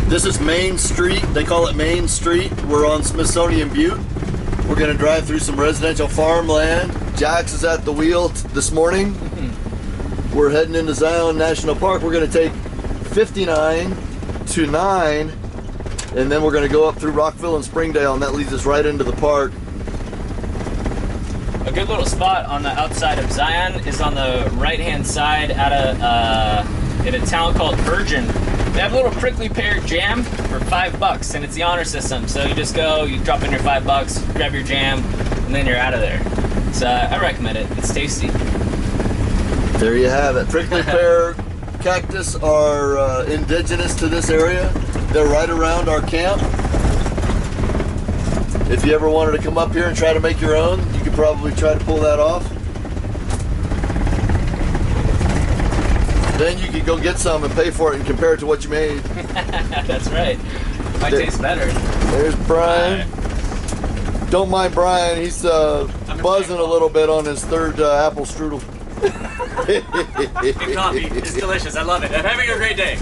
This is Main Street. They call it Main Street. We're on Smithsonian Butte. We're gonna drive through some residential farmland. Jax is at the wheel this morning. We're heading into Zion National Park. We're gonna take 59 to 9, and then we're gonna go up through Rockville and Springdale, and that leads us right into the park. A good little spot on the outside of Zion is on the right-hand side at in a town called Virgin. They have a little prickly pear jam for $5, and it's the honor system. So you just go, you drop in your $5, grab your jam, and then you're out of there. So I recommend it. It's tasty. There you have it. Prickly pear cactus are indigenous to this area. They're right around our camp. If you ever wanted to come up here and try to make your own, you could probably try to pull that off. Then you could go get some and pay for it and compare it to what you made. That's right. Might taste better. There's Brian. Don't mind Brian. He's buzzing a little bit on his third apple strudel. Good coffee. It's delicious. I love it. I'm having a great day.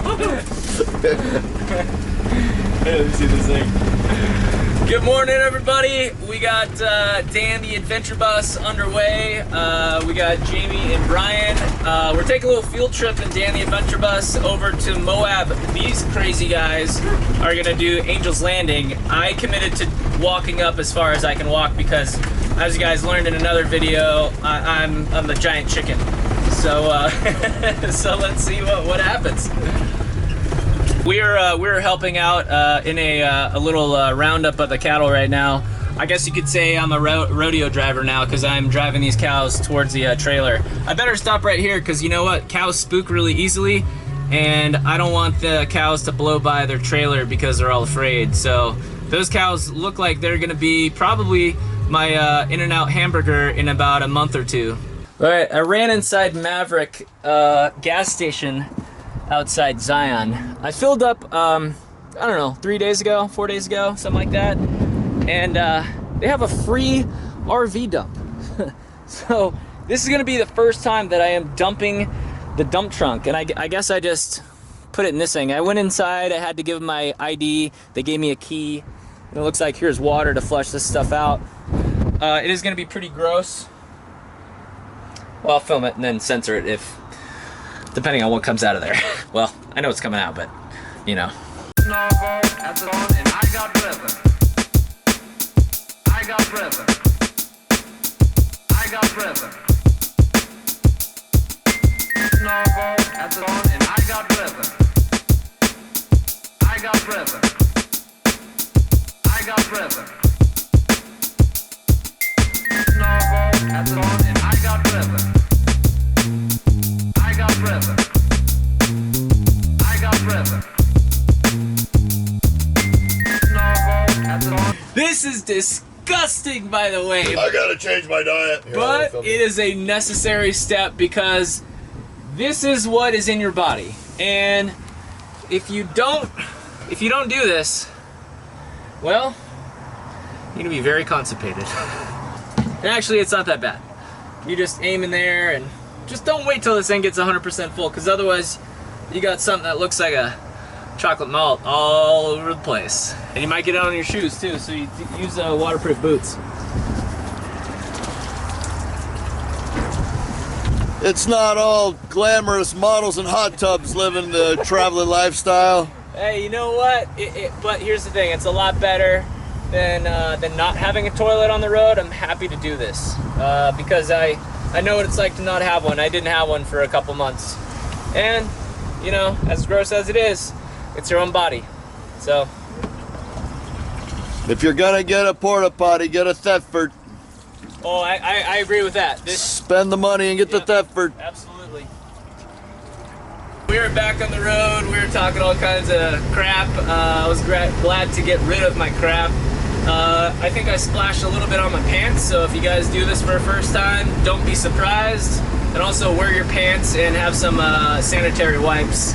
Let me see this thing. Good morning, everybody. We got Dan the Adventure Bus underway. We got Jamie and Brian. We're taking a little field trip in Dan the Adventure Bus over to Moab. These crazy guys are gonna do Angel's Landing. I committed to walking up as far as I can walk because, as you guys learned in another video, I'm the giant chicken. So so let's see what happens. We're helping out in a little roundup of the cattle right now. I guess you could say I'm a rodeo driver now because I'm driving these cows towards the trailer. I better stop right here because you know what? Cows spook really easily, and I don't want the cows to blow by their trailer because they're all afraid. So those cows look like they're gonna be probably my In-N-Out hamburger in about a month or two. All right, I ran inside Maverick gas station outside Zion. I filled up, I don't know, 4 days ago, something like that. And they have a free RV dump. So this is gonna be the first time that I am dumping the dump trunk. And I guess I just put it in this thing. I went inside, I had to give them my ID. They gave me a key. And it looks like here's water to flush this stuff out. It is gonna be pretty gross. Well, I'll film it and then censor it depending on what comes out of there. Well, I know it's coming out, but you know. I got rhythm. I got rhythm. I got rhythm. Snowball at the dawn and I got rhythm. I got rhythm. I got rhythm. Snowball at the dawn and I got rhythm. I got rhythm. I got rhythm. Snowball at the dawn. This is disgusting, by the way. I gotta change my diet. Here, but it is a necessary step because this is what is in your body. And if you don't do this, well, you're gonna be very constipated. And actually, it's not that bad. You just aim in there and just don't wait till this thing gets 100% full, because otherwise you got something that looks like a chocolate malt all over the place. And you might get it on your shoes too, so you use waterproof boots. It's not all glamorous models and hot tubs living the traveling lifestyle. Hey, you know what? But here's the thing, it's a lot better than not having a toilet on the road. I'm happy to do this because I know what it's like to not have one. I didn't have one for a couple months. And, you know, as gross as it is, it's your own body. So. If you're gonna get a porta potty, get a Thetford. Oh, I agree with that. Spend the money and get the Thetford. Absolutely. We were back on the road. We were talking all kinds of crap. I was glad to get rid of my crap. I think I splashed a little bit on my pants, so if you guys do this for the first time, don't be surprised. And also wear your pants and have some sanitary wipes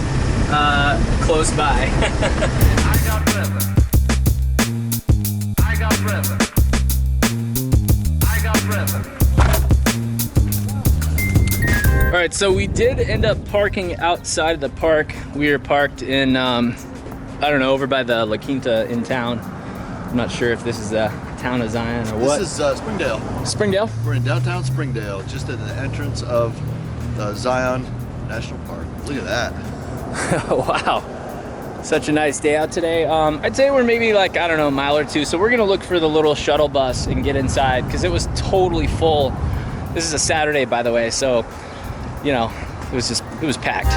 close by. I got rhythm. I got rhythm. I got rhythm. All right, so we did end up parking outside of the park. We were parked in I don't know, over by the La Quinta in town. I'm not sure if this is the town of Zion or what. This is Springdale. Springdale? We're in downtown Springdale, just at the entrance of Zion National Park. Look at that. Wow. Such a nice day out today. I'd say we're maybe like, I don't know, a mile or two. So we're gonna look for the little shuttle bus and get inside because it was totally full. This is a Saturday, by the way, so, you know, it was packed.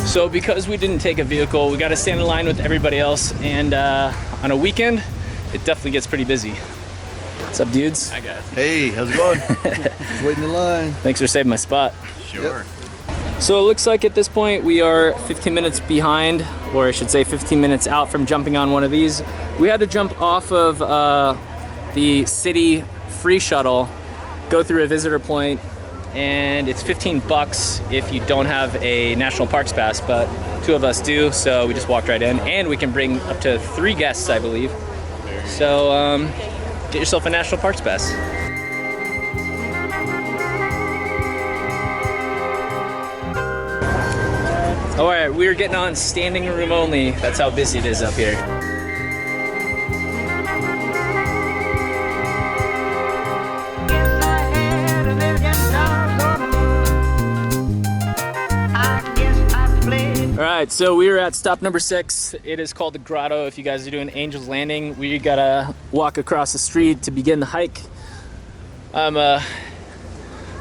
So because we didn't take a vehicle, we got to stand in line with everybody else, and on a weekend, it definitely gets pretty busy. What's up, dudes? Hi, guys. Hey, how's it going? Waiting in line. Thanks for saving my spot. Sure. Yep. So it looks like at this point we are 15 minutes behind, or I should say 15 minutes out from jumping on one of these. We had to jump off of the city free shuttle, go through a visitor point, and it's 15 bucks if you don't have a national parks pass, but 2 of us do, so we just walked right in, and we can bring up to 3 guests, I believe. So get yourself a national parks pass. All right, we're getting on standing room only. That's how busy it is up here. All right, so we are at stop number 6. It is called the Grotto. If you guys are doing Angel's Landing, we gotta walk across the street to begin the hike. I'm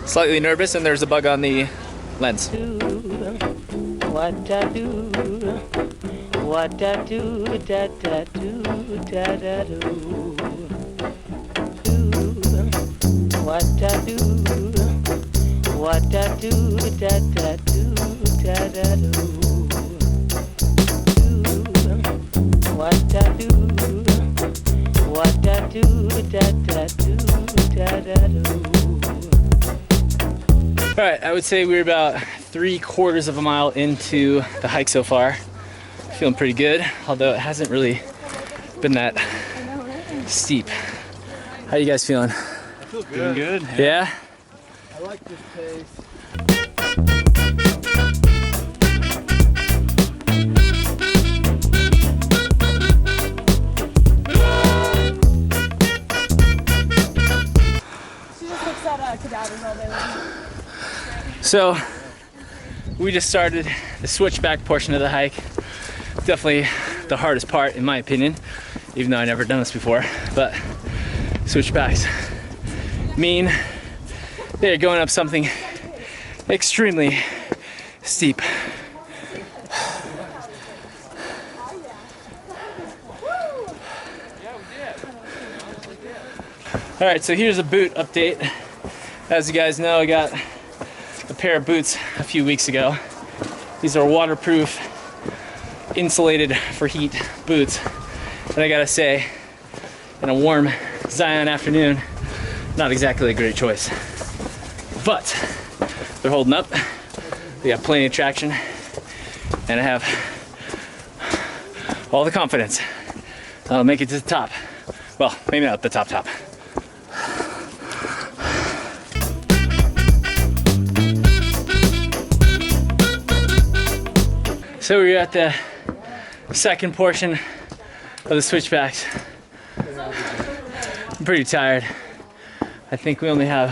slightly nervous, and there's a bug on the lens. What I do, what I do, da da do, da da do. What I do, what I do, da da do, da da do. What I do, what I do, da da do, da da do. All right, I would say we're about 3/4 of a mile into the hike so far. Feeling pretty good, although it hasn't really been that steep. How you guys feeling? I feel good. Doing good. Yeah? I like this pace. So, we just started the switchback portion of the hike. Definitely the hardest part, in my opinion, even though I've never done this before. But switchbacks mean they're going up something extremely steep. All right, so here's a boot update. As you guys know, I got a pair of boots a few weeks ago. These are waterproof, insulated for heat boots. And I gotta say, in a warm Zion afternoon, not exactly a great choice. But they're holding up. They got plenty of traction, and I have all the confidence I'll make it to the top. Well, maybe not the top. So we're at the second portion of the switchbacks. I'm pretty tired. I think we only have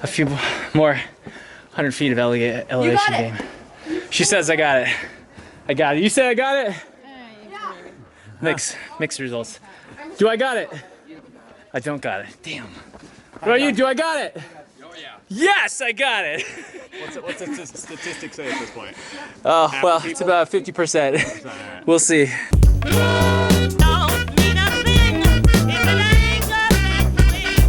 a few more 100 feet of elevation gain. She says I got it. I got it. You say I got it? Yeah. Mixed results. Do I got it? I don't got it. Damn. What about you? Do I got it? Oh, yeah. Yes, I got it. What's the statistic say at this point? Oh, Half well, the it's people? about 50%. Alright. We'll see. Don't mean a thing if it ain't got that swing.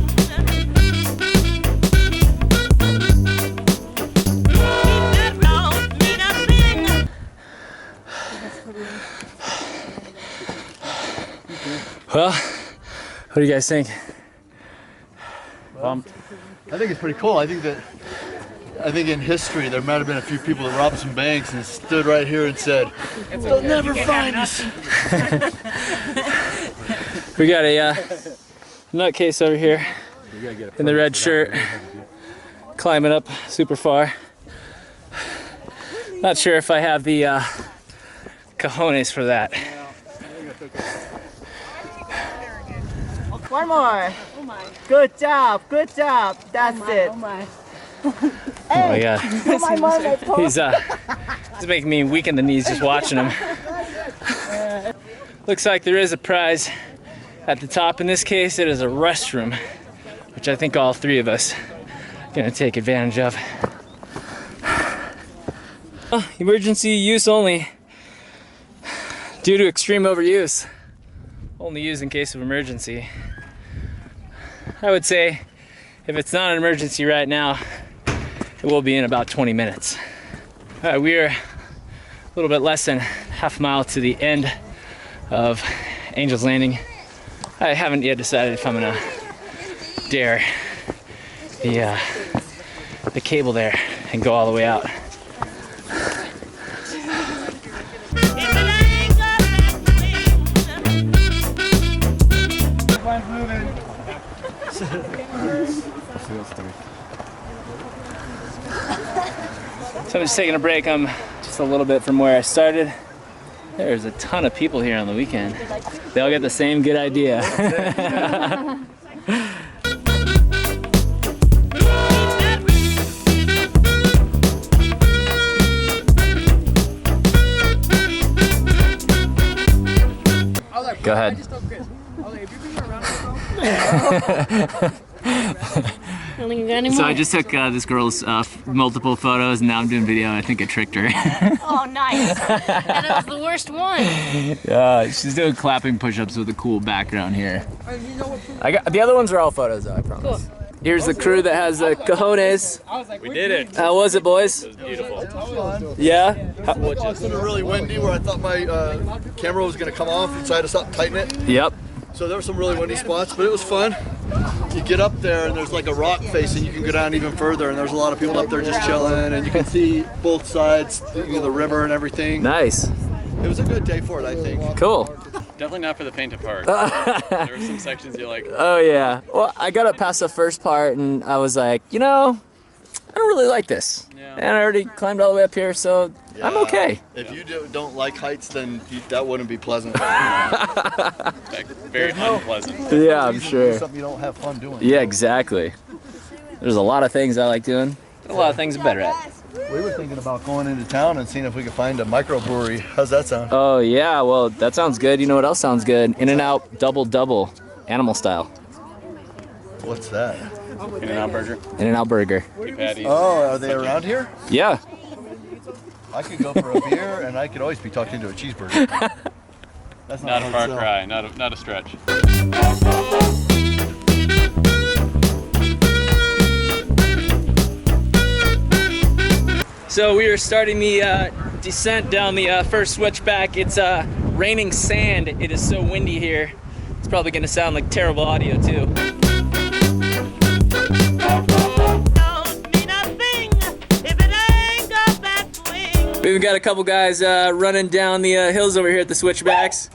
That don't mean a thing. Well, what do you guys think? I think it's pretty cool. I think in history there might have been a few people that robbed some banks and stood right here and said, "They'll never find us." We got a nutcase over here in the red shirt, climbing up super far. Not sure if I have the cojones for that. One more. Good job. Good job. That's it. Oh my god. He's making me weak in the knees just watching him. Looks like there is a prize at the top. In this case, it is a restroom, which I think all three of us are gonna take advantage of. Emergency use only. Due to extreme overuse. Only used in case of emergency. I would say if it's not an emergency right now, it will be in about 20 minutes. All right, we're a little bit less than half a mile to the end of Angel's Landing. I haven't yet decided if I'm gonna dare the cable there and go all the way out. So I'm just taking a break. I'm just a little bit from where I started. There's a ton of people here on the weekend. They all get the same good idea. Go ahead. So I just took this girl's multiple photos, and now I'm doing video. I think I tricked her. Oh, nice. And it was the worst one. Yeah, she's doing clapping push-ups with a cool background here. The other ones are all photos, though, I promise. Cool. Here's the crew that has the cojones. We did it. How was it, boys? It was beautiful. Yeah? It's been really windy where I thought my camera was going to come off, so I had to stop tighten it. Yep. So there were some really windy spots, but it was fun. You get up there and there's like a rock face and you can go down even further, and there's a lot of people up there just chilling, and you can see both sides, the river and everything. Nice. It was a good day for it, I think. Cool. Definitely not for the faint of heart. There were some sections you're like, Oh yeah. Well, I got up past the first part and I was like, you know, I don't really like this. Yeah. And I already climbed all the way up here, so I'm okay. If you don't like heights, then that wouldn't be pleasant. very unpleasant. Yeah, I'm sure. Something you don't have fun doing. Yeah, exactly. There's a lot of things I like doing. A lot of things I'm better at. We were thinking about going into town and seeing if we could find a microbrewery. How's that sound? Oh yeah, well that sounds good. You know what else sounds good? In-N-Out double, animal style. What's that? In-N-Out burger. In-N-Out burger. Beef patties. Oh, are they around here? Yeah. I could go for a beer, and I could always be talked into a cheeseburger. That's Not a hard far to sell. cry. Not a stretch. So we are starting the descent down the first switchback. It's raining sand. It is so windy here. It's probably gonna sound like terrible audio too. We even got a couple guys running down the hills over here at the switchbacks.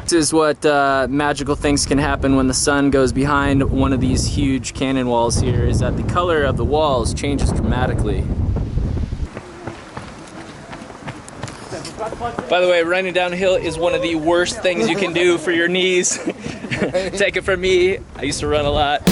This is what magical things can happen when the sun goes behind one of these huge canyon walls here, is that the color of the walls changes dramatically. By the way, running downhill is one of the worst things you can do for your knees. Take it from me, I used to run a lot.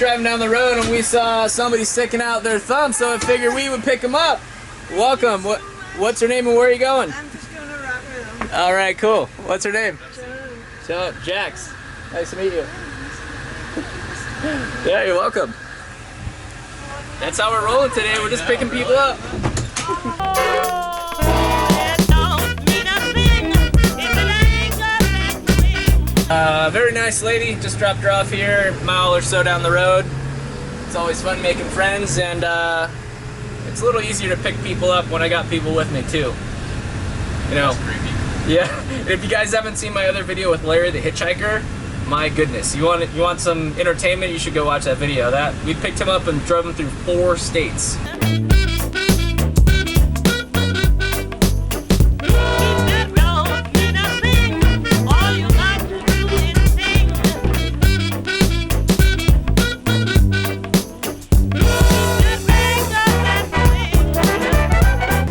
driving down the road and we saw somebody sticking out their thumb, so I figured we would pick them up. Welcome. What's her name and where are you going? I'm just gonna rock with them. All right, cool. What's her name? Joan. Jax. Nice to meet you. Yeah, you're welcome. That's how we're rolling today. We're just picking people up. Very nice lady. Just dropped her off here, a mile or so down the road. It's always fun making friends, and it's a little easier to pick people up when I got people with me too. You know. That's creepy. Yeah. And if you guys haven't seen my other video with Larry the Hitchhiker, my goodness, you want some entertainment? You should go watch that video. We picked him up and drove him through 4 states.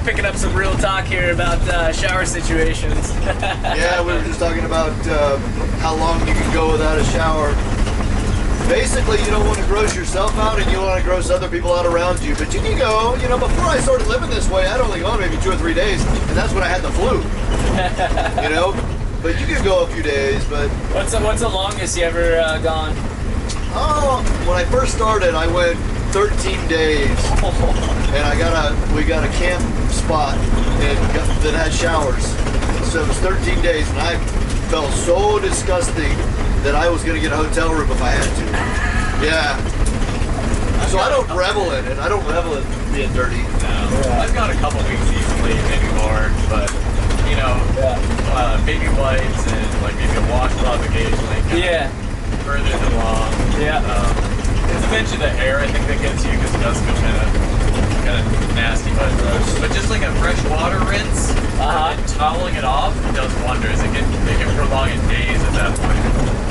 Picking up some real talk here about shower situations. Yeah, we were just talking about how long you can go without a shower. Basically, you don't want to gross yourself out and you don't want to gross other people out around you. But you can go, you know, before I started living this way, I'd only gone maybe 2 or 3 days, and that's when I had the flu. You know? But you can go a few days, but... What's the longest you ever gone? Oh, when I first started, I went 13 days. And we got a camp spot that had showers. So it was 13 days, and I felt so disgusting that I was gonna get a hotel room if I had to. Yeah. So I don't revel in it. I don't revel in being dirty. No. I've gone a couple weeks easily, maybe more, but you know, baby wipes and like maybe a washcloth occasionally. Yeah. Further than long. Yeah. It's eventually the hair I think that gets you because it does feel kind of nasty, but just like a fresh water rinse and toweling it off does wonders. It can prolong it days at that point.